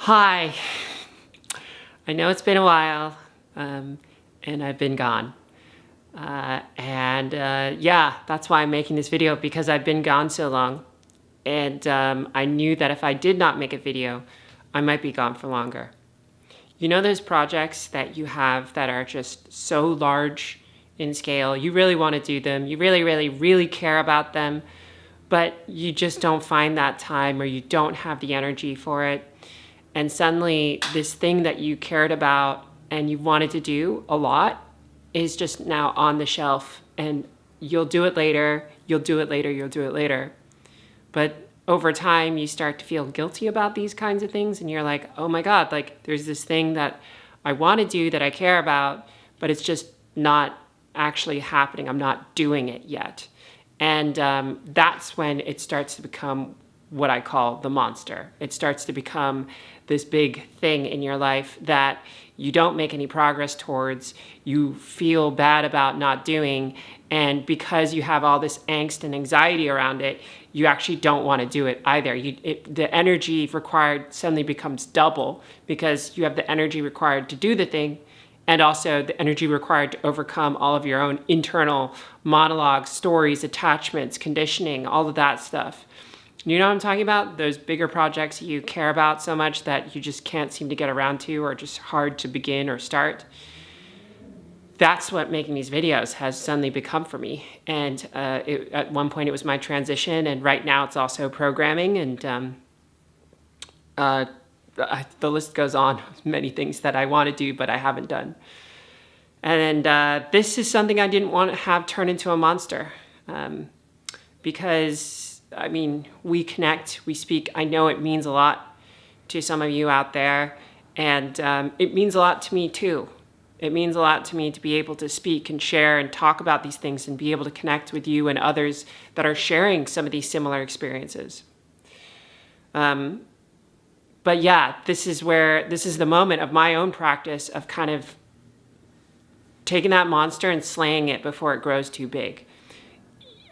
Hi. I know it's been a while, and I've been gone. Yeah, that's why I'm making this video, because I've been gone so long. And I knew that if I did not make a video, I might be gone for longer. You know those projects that you have that are just so large in scale, you really want to do them, you really, really, really care about them, but you just don't find that time, or you don't have the energy for it. And suddenly this thing that you cared about and you wanted to do a lot is just now on the shelf, and you'll do it later, you'll do it later, you'll do it later. But over time you start to feel guilty about these kinds of things, and you're like, oh my God, like there's this thing that I want to do that I care about, but it's just not actually happening. I'm not doing it yet. And that's when it starts to become what I call the monster. It starts to become this big thing in your life that you don't make any progress towards, you feel bad about not doing, and because you have all this angst and anxiety around it, you actually don't want to do it either. The energy required suddenly becomes double, because you have the energy required to do the thing, and also the energy required to overcome all of your own internal monologues, stories, attachments, conditioning, all of that stuff. You know what I'm talking about? Those bigger projects you care about so much that you just can't seem to get around to, or just hard to begin or start. That's what making these videos has suddenly become for me. And at one point it was my transition, and right now it's also programming, and the list goes on. Many things that I want to do but I haven't done. And this is something I didn't want to have turn into a monster, because I mean, we connect, we speak. I know it means a lot to some of you out there, and it means a lot to me too. It means a lot to me to be able to speak and share and talk about these things, and be able to connect with you and others that are sharing some of these similar experiences. But yeah, this is the moment of my own practice of kind of taking that monster and slaying it before it grows too big.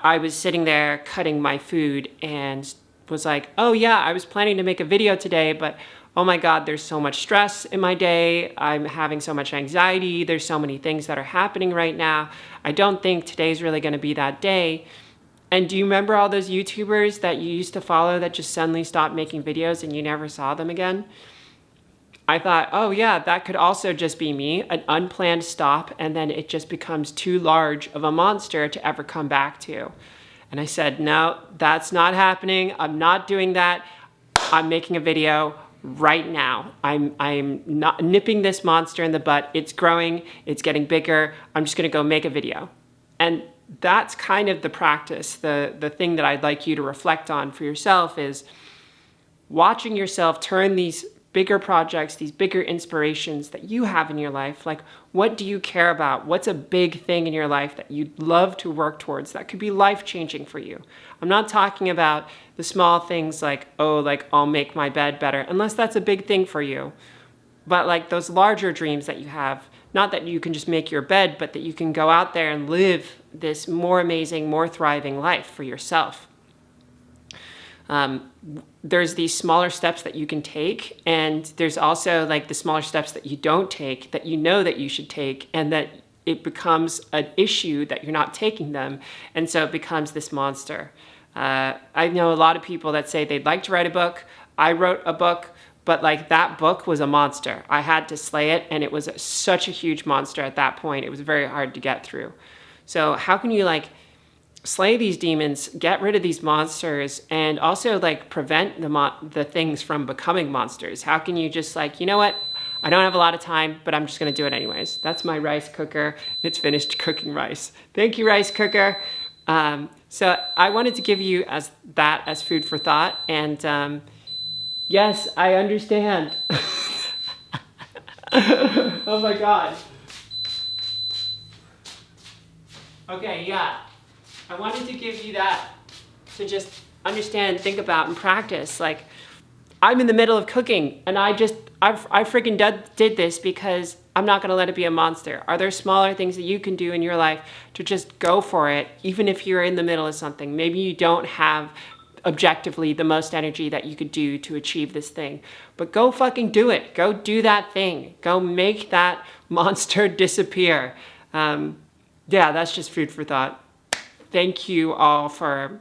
I was sitting there cutting my food and was like, oh yeah, I was planning to make a video today, but oh my God, there's so much stress in my day. I'm having so much anxiety. There's so many things that are happening right now. I don't think today's really going to be that day. And do you remember all those YouTubers that you used to follow that just suddenly stopped making videos and you never saw them again? I thought, oh yeah, that could also just be me, an unplanned stop, and then it just becomes too large of a monster to ever come back to. And I said, no, that's not happening. I'm not doing that. I'm making a video right now. I'm not nipping this monster in the butt. It's growing, it's getting bigger. I'm just gonna go make a video. And that's kind of the practice. The thing that I'd like you to reflect on for yourself is watching yourself turn these bigger projects, these bigger inspirations that you have in your life. Like, what do you care about? What's a big thing in your life that you'd love to work towards that could be life-changing for you? I'm not talking about the small things like, oh, like I'll make my bed better, unless that's a big thing for you. But like those larger dreams that you have, not that you can just make your bed, but that you can go out there and live this more amazing, more thriving life for yourself. There's these smaller steps that you can take, and there's also like the smaller steps that you don't take, that you know that you should take, and that it becomes an issue that you're not taking them, and so it becomes this monster. I know a lot of people that say they'd like to write a book. I wrote a book, but like that book was a monster. I had to slay it, and it was such a huge monster at that point. It was very hard to get through. So how can you like slay these demons, get rid of these monsters, and also like prevent the things from becoming monsters? How can you just like, you know what? I don't have a lot of time, but I'm just gonna do it anyways. That's my rice cooker. It's finished cooking rice. Thank you, rice cooker. So I wanted to give you as food for thought. And yes, I understand. Oh my God. Okay, yeah. I wanted to give you that to just understand, think about, and practice. Like, I'm in the middle of cooking, and I freaking did this because I'm not gonna let it be a monster. Are there smaller things that you can do in your life to just go for it, even if you're in the middle of something? Maybe you don't have objectively the most energy that you could do to achieve this thing. But go fucking do it. Go do that thing. Go make that monster disappear. Yeah, that's just food for thought. Thank you all for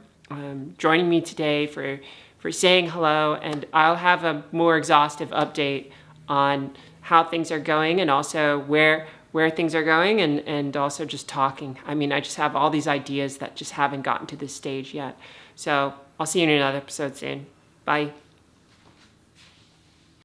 joining me today, for saying hello, and I'll have a more exhaustive update on how things are going and also where things are going, and also just talking. I mean, I just have all these ideas that just haven't gotten to this stage yet. So I'll see you in another episode soon. Bye.